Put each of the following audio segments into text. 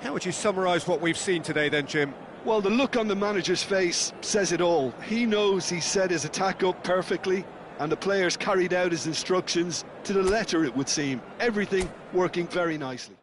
How would you summarise what we've seen today then, Jim? Well, the look on the manager's face says it all. He knows he set his attack up perfectly, and the players carried out his instructions to the letter, it would seem. Everything working very nicely.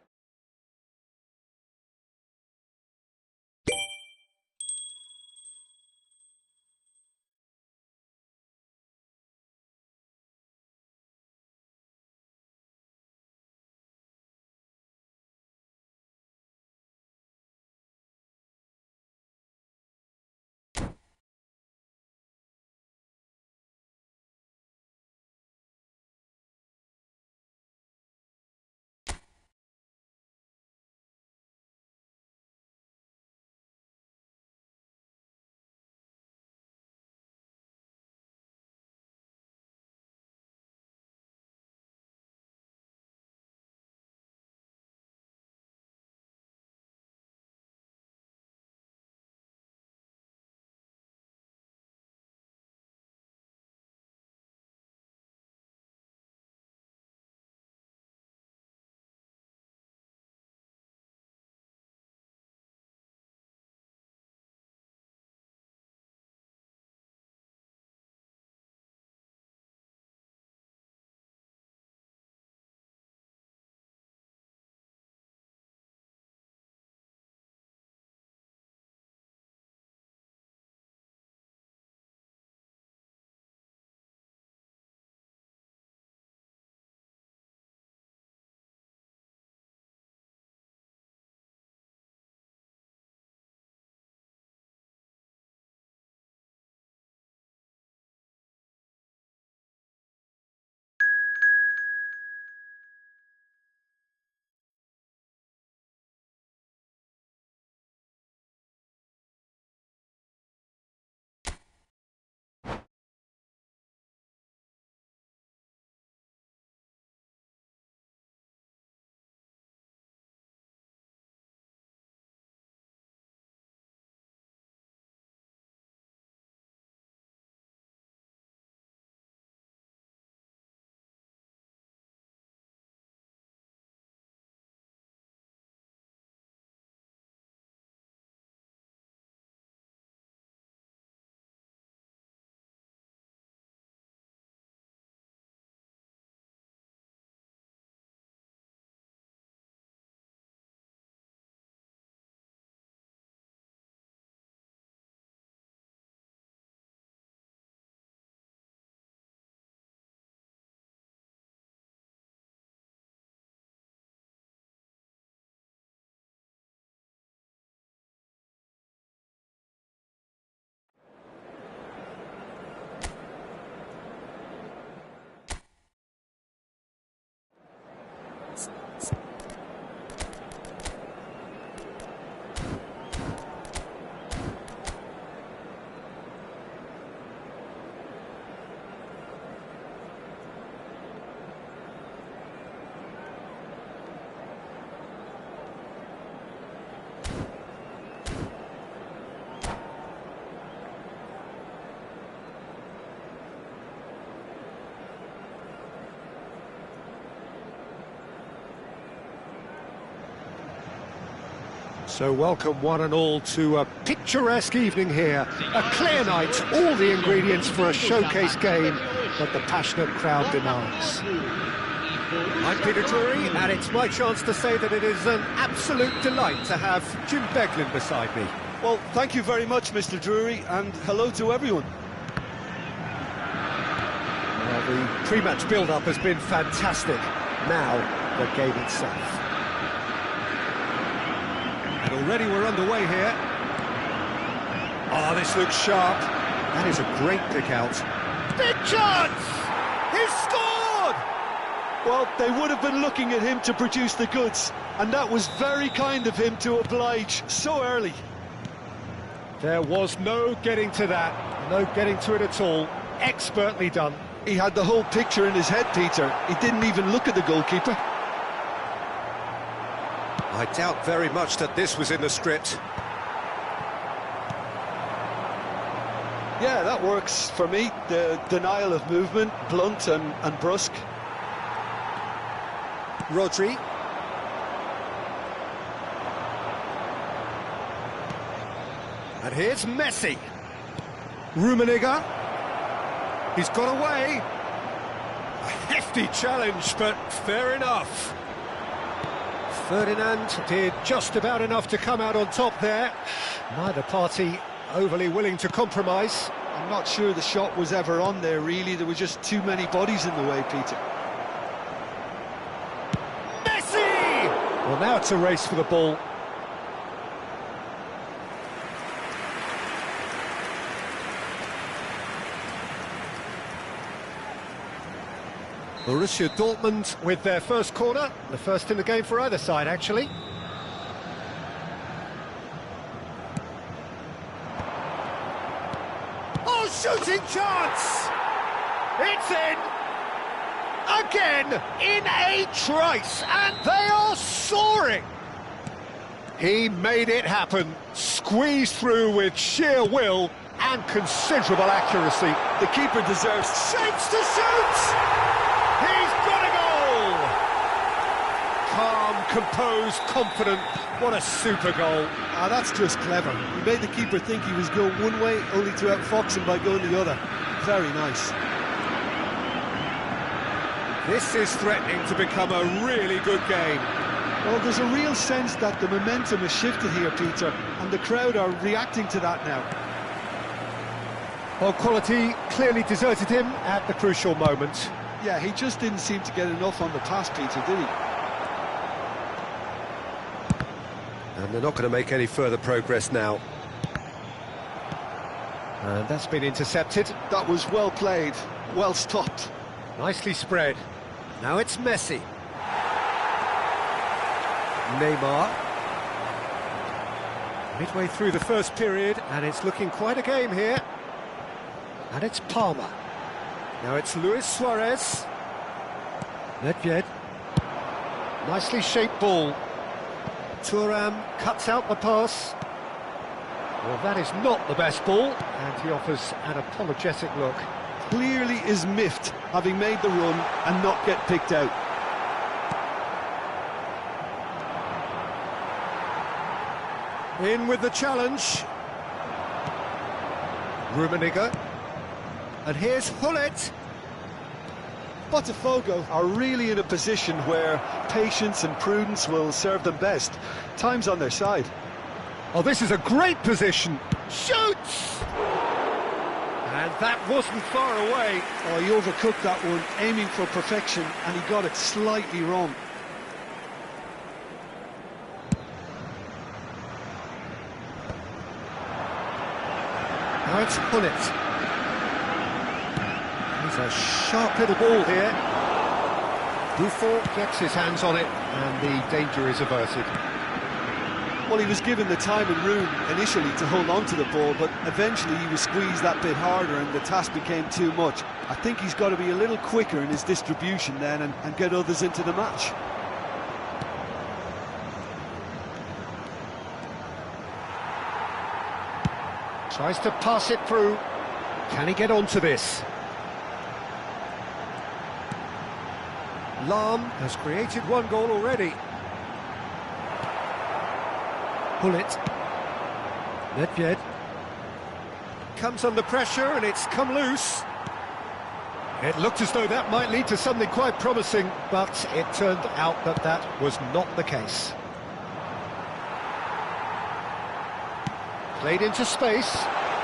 So welcome one and all to a picturesque evening here. A clear night, all the ingredients for a showcase game that the passionate crowd demands. I'm Peter Drury, and it's my chance to say that it is an absolute delight to have Jim Beglin beside me. Well, thank you very much, Mr. Drury, and hello to everyone. Well, the pre-match build-up has been fantastic. Now, the game itself. And already we're underway here. Oh, this looks sharp. That is a great pick-out. Big chance! He's scored! Well, they would have been looking at him to produce the goods, and that was very kind of him to oblige so early. There was no getting to that, no getting to it at all. Expertly done. He had the whole picture in his head, Peter. He didn't even look at the goalkeeper. I doubt very much that this was in the script. Yeah, that works for me. The denial of movement, blunt and brusque. Rodri. And here's Messi. Rummenigge. He's got away. A hefty challenge, but fair enough. Ferdinand did just about enough to come out on top there. Neither party overly willing to compromise. I'm not sure the shot was ever on there, really. There were just too many bodies in the way, Peter. Messi! Well, now it's a race for the ball. Borussia Dortmund with their first corner, the first in the game for either side, actually. Oh, shooting chance! It's in! Again, in a trice, and they are soaring! He made it happen, squeezed through with sheer will and considerable accuracy. The keeper deserves... Shapes to shoot! He's got a goal! Calm, composed, confident. What a super goal. Ah, that's just clever. He made the keeper think he was going one way, only to outfox him by going the other. Very nice. This is threatening to become a really good game. Well, there's a real sense that the momentum has shifted here, Peter, and the crowd are reacting to that now. Well, quality clearly deserted him at the crucial moment. Yeah, he just didn't seem to get enough on the pass, Peter, did he? And they're not going to make any further progress now. And that's been intercepted. That was well played, well stopped. Nicely spread. Now it's Messi. Neymar. Midway through the first period, and it's looking quite a game here. And it's Palmer. Now it's Luis Suarez. Nedved. Nicely shaped ball. Thuram cuts out the pass. Well, that is not the best ball, and he offers an apologetic look. Clearly is miffed, having made the run and not get picked out. In with the challenge. Rummenigge. And here's Hullet. Botafogo are really in a position where patience and prudence will serve them best. Time's on their side. Oh, this is a great position. Shoots! And that wasn't far away. Oh, he overcooked that one, aiming for perfection, and he got it slightly wrong. Now it's Hullet. He's a sharp little ball here. Buffon gets his hands on it, and the danger is averted. Well, he was given the time and room initially to hold on to the ball, but eventually he was squeezed that bit harder and the task became too much. I think he's got to be a little quicker in his distribution then and get others into the match. Tries to pass it through. Can he get onto this? Lahm has created one goal already. Hullet. Nedved. Comes under pressure and it's come loose. It looked as though that might lead to something quite promising, but it turned out that that was not the case. Played into space.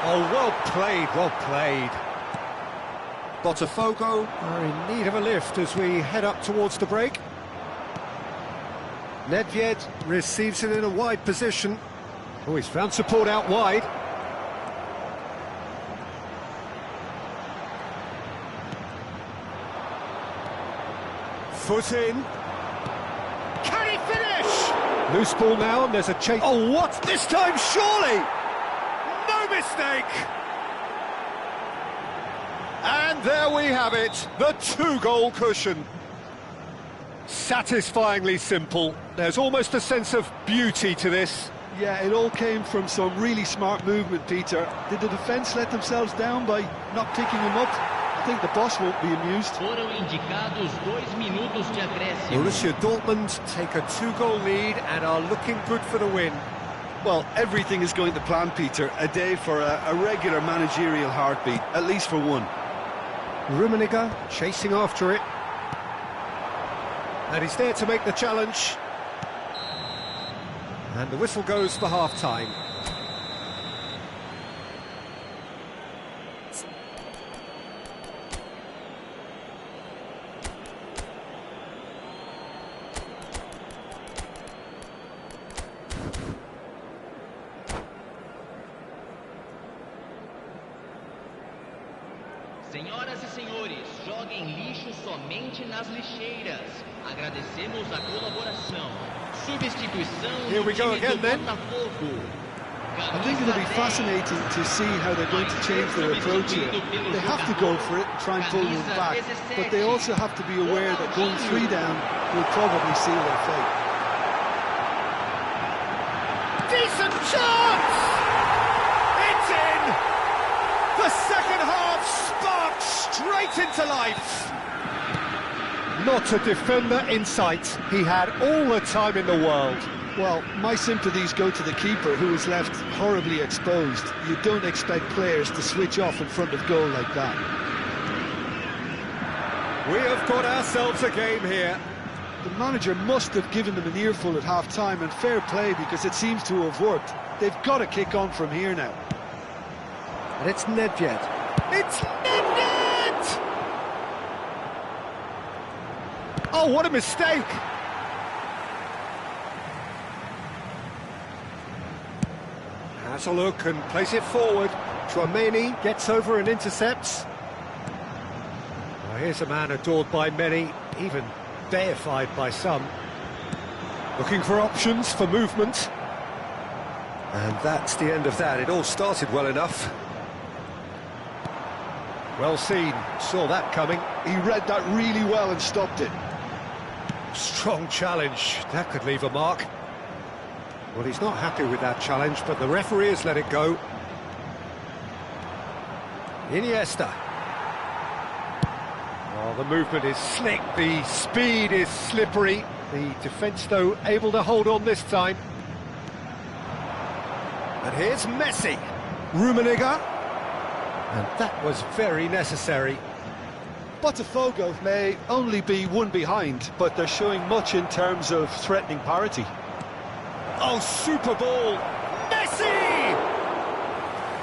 Oh, well played, well played. Botafogo are in need of a lift as we head up towards the break. Nedved receives it in a wide position. Oh, he's found support out wide. Foot in. Can he finish? Loose ball now, and there's a chase. Oh, what? This time, surely! No mistake! And there we have it, the two-goal cushion. Satisfyingly simple. There's almost a sense of beauty to this. Yeah, it all came from some really smart movement, Peter. Did the defence let themselves down by not picking him up? I think the boss won't be amused. Foram indicados 2 minutos de acréscimo. Borussia Dortmund take a two-goal lead and are looking good for the win. Well, everything is going to plan, Peter. A day for a regular managerial heartbeat, at least for one. Rummenigge chasing after it. And he's there to make the challenge. And the whistle goes for half-time. Senhoras e senhores, joguem lixo somente nas lixeiras. Agradecemos a colaboração. Substituição Here we do go time again, do then. Botafogo. I think it'll be fascinating to see how they're going to change their approach here. They have to go for it and try and pull one back, but they also have to be aware that going 3 down will probably seal their fate. Decent chance! It's in! The second half sparks straight into life. Not a defender in sight. He had all the time in the world. Well, my sympathies go to the keeper, who was left horribly exposed. You don't expect players to switch off in front of goal like that. We have got ourselves a game here. The manager must have given them an earful at half-time, and fair play, because it seems to have worked. They've got to kick on from here now. And it's Nedved. It's Nedved! Oh, what a mistake! Has a look and plays it forward. Chouameni gets over and intercepts. Well, here's a man adored by many, even deified by some. Looking for options for movement. And that's the end of that. It all started well enough. Well seen, saw that coming. He read that really well and stopped it. Strong challenge, that could leave a mark. Well, he's not happy with that challenge, but the referee has let it go. Iniesta. Oh, the movement is slick, the speed is slippery. The defence, though, able to hold on this time. And here's Messi. Rummenigge. And that was very necessary. Botafogo may only be one behind, but they're showing much in terms of threatening parity. Oh, super ball! Messi!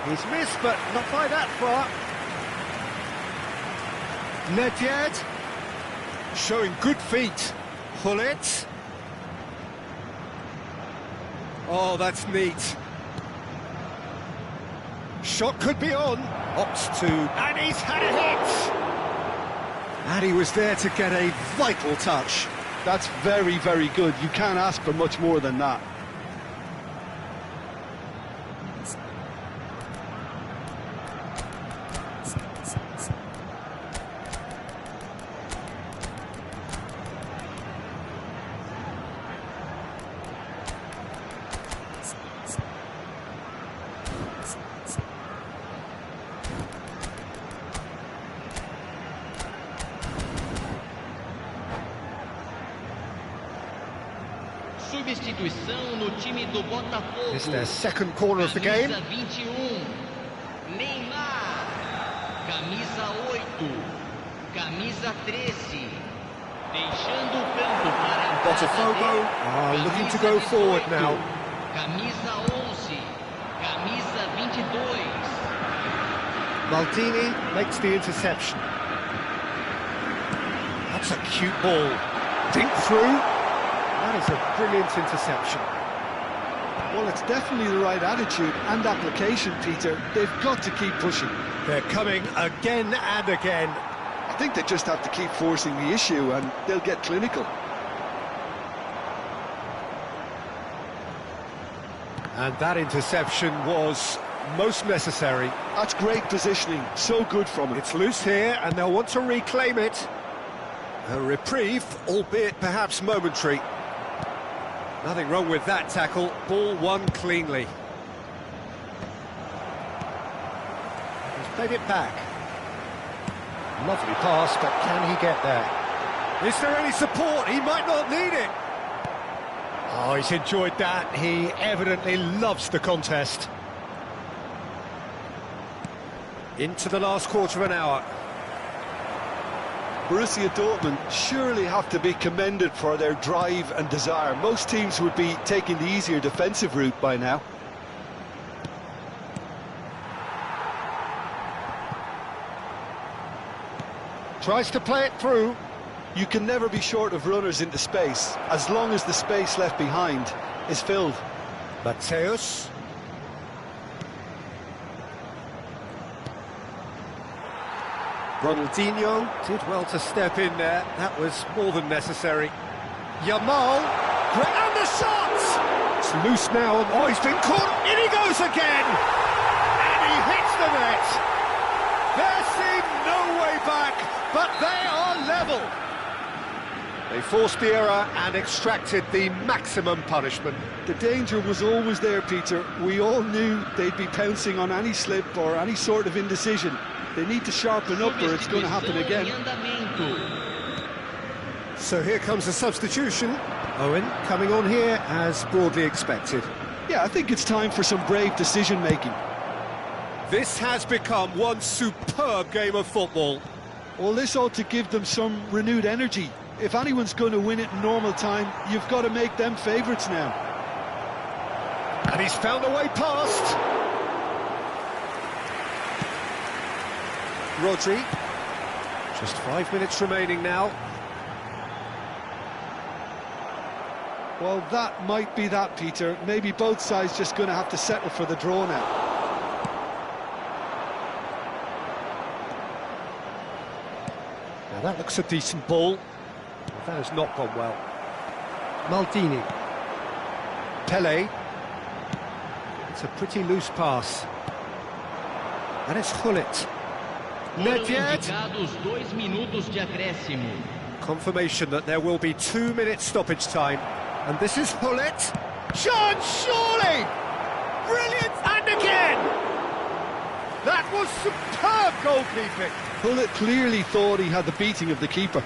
He's missed, but not by that far. Nedved. Showing good feet. Hullet. Oh, that's neat. Shot could be on. Opts to... And he's had a hit! And he was there to get a vital touch. That's very, very good. You can't ask for much more than that. Substituição no time do Botafogo. It's their second corner of the game. Camisa 21, Neymar. Camisa 8, camisa 13. Deixando o campo para a entrada Botafogo are looking to go forward now. Camisa 11, camisa 22. Maldini makes the interception. That's a cute ball. Dink through. That is a brilliant interception. Well, it's definitely the right attitude and application, Peter. They've got to keep pushing. They're coming again and again. I think they just have to keep forcing the issue and they'll get clinical. And that interception was most necessary. That's great positioning, so good from it. It's loose here and they'll want to reclaim it. A reprieve, albeit perhaps momentary. Nothing wrong with that tackle, ball won cleanly. He's played it back. Lovely pass, but can he get there? Is there any support? He might not need it. Oh, he's enjoyed that. He evidently loves the contest. Into the last quarter of an hour. Borussia Dortmund surely have to be commended for their drive and desire. Most teams would be taking the easier defensive route by now. Tries to play it through. You can never be short of runners into space, as long as the space left behind is filled. Matthäus. Ronaldinho did well to step in there. That was more than necessary. Yamal. Great, and the shot! It's loose now. Oh, he's been caught. In he goes again! And he hits the net! There seemed no way back, but they are level. They forced the error and extracted the maximum punishment. The danger was always there, Peter. We all knew they'd be pouncing on any slip or any sort of indecision. They need to sharpen up or it's going to happen again. So here comes a substitution. Owen coming on here as broadly expected. Yeah, I think it's time for some brave decision-making. This has become one superb game of football. Well, this ought to give them some renewed energy. If anyone's going to win it in normal time, you've got to make them favourites now. And he's found a way past. Rodri. Just 5 minutes remaining now. Well, that might be that, Peter. Maybe both sides just going to have to settle for the draw now. Now that looks a decent ball. That has not gone well. Maldini. Pele. It's a pretty loose pass. And it's Gullit. Nedved. Confirmation that there will be 2 minutes stoppage time. And this is Gullit. Chance, surely! Brilliant! And again! That was superb goalkeeping. Gullit clearly thought he had the beating of the keeper.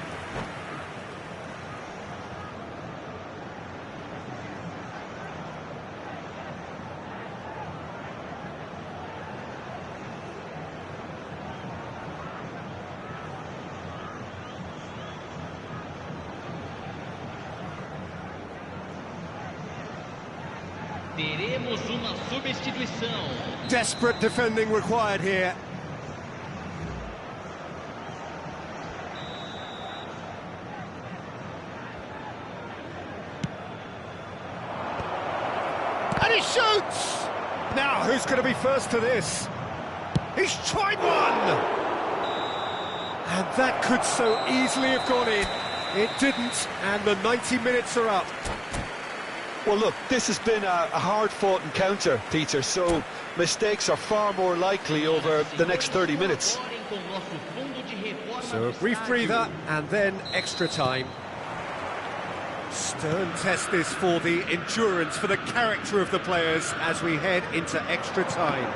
Teremos uma substituição. Desperate defending required here. And he shoots! Now, who's going to be first to this? He's tried one! And that could so easily have gone in. It didn't, and the 90 minutes are up. Well, look, this has been a hard-fought encounter, Peter, so mistakes are far more likely over the next 30 minutes. So a brief breather, and then extra time. Stern test this for the endurance, for the character of the players as we head into extra time.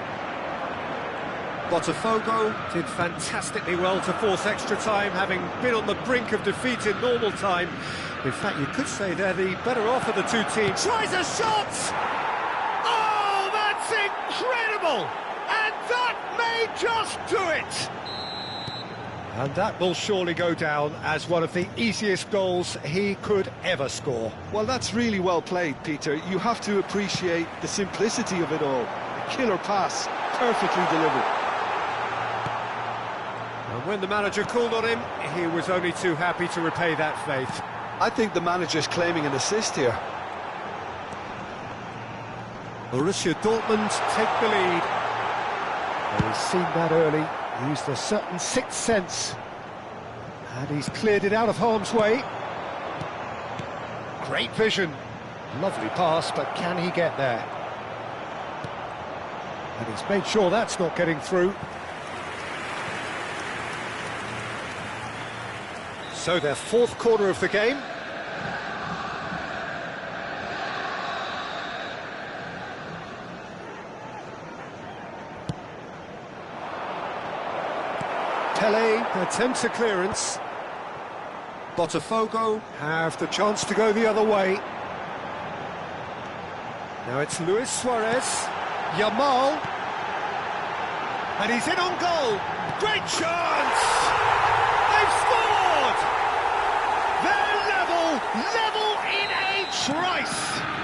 Botafogo did fantastically well to force extra time, having been on the brink of defeat in normal time. In fact, you could say they're the better off of the two teams. Tries a shot! Oh, that's incredible! And that may just do it! And that will surely go down as one of the easiest goals he could ever score. Well, that's really well played, Peter. You have to appreciate the simplicity of it all. A killer pass, perfectly delivered. And when the manager called on him, he was only too happy to repay that faith. I think the manager's claiming an assist here. Borussia Dortmund take the lead. Well, he's seen that early, used a certain sixth sense. And he's cleared it out of harm's way. Great vision. Lovely pass, but can he get there? And he's made sure that's not getting through. So their fourth quarter of the game. Pele attempts a clearance. Botafogo have the chance to go the other way. Now it's Luis Suarez. Yamal. And he's in on goal. Great chance! They've scored! They're level in a trice!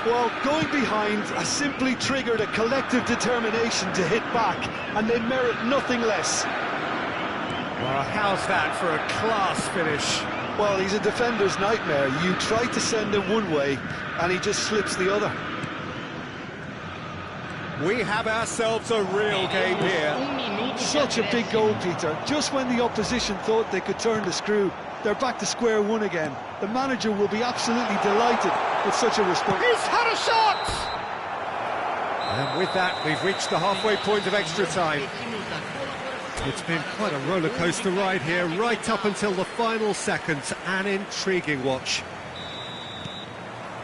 Well, going behind has simply triggered a collective determination to hit back, and they merit nothing less. Well, how's that for a class finish? Well, he's a defender's nightmare. You try to send him one way, and he just slips the other. We have ourselves a real game here. Such a big goal, Peter. Just when the opposition thought they could turn the screw, they're back to square one again. The manager will be absolutely delighted with such a response. He's had a shot! And with that, we've reached the halfway point of extra time. It's been quite a roller coaster ride here, right up until the final seconds. An intriguing watch.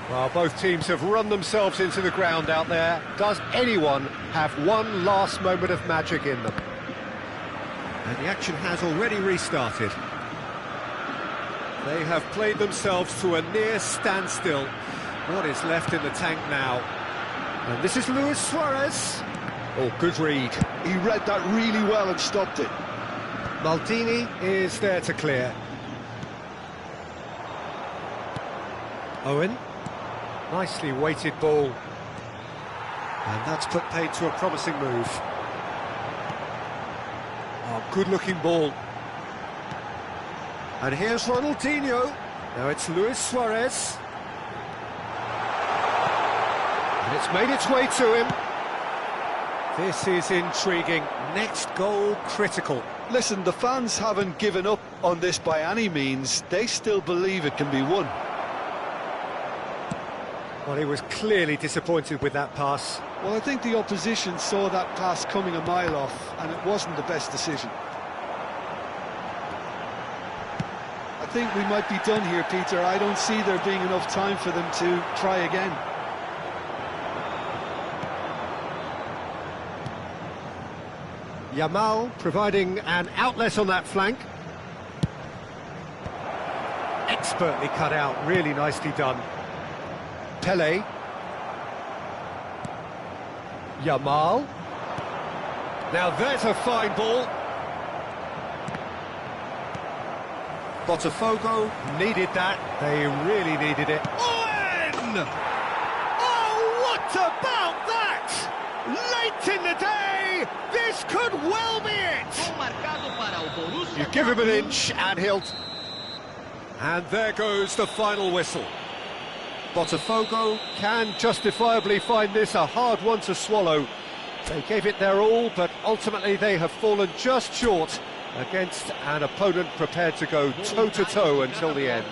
Well, both teams have run themselves into the ground out there. Does anyone have one last moment of magic in them? And the action has already restarted. They have played themselves to a near standstill. What is left in the tank now? And this is Luis Suarez. Oh, good read. He read that really well and stopped it. Maldini is there to clear. Owen. Nicely weighted ball. And that's put paid to a promising move. Oh, good-looking ball. And here's Ronaldinho. Now it's Luis Suarez. And it's made its way to him. This is intriguing. Next goal critical. Listen, the fans haven't given up on this by any means. They still believe it can be won. Well, he was clearly disappointed with that pass. Well, I think the opposition saw that pass coming a mile off, and it wasn't the best decision. I think we might be done here, Peter. I don't see there being enough time for them to try again. Yamal providing an outlet on that flank. Expertly cut out, really nicely done. Pele. Yamal. Now there's a fine ball. Botafogo needed that. They really needed it. Owen! Oh, what about that? Late in the day, this could well be it. You give him an inch and he'll... And there goes the final whistle. Botafogo can justifiably find this a hard one to swallow. They gave it their all, but ultimately they have fallen just short against an opponent prepared to go toe-to-toe until the end.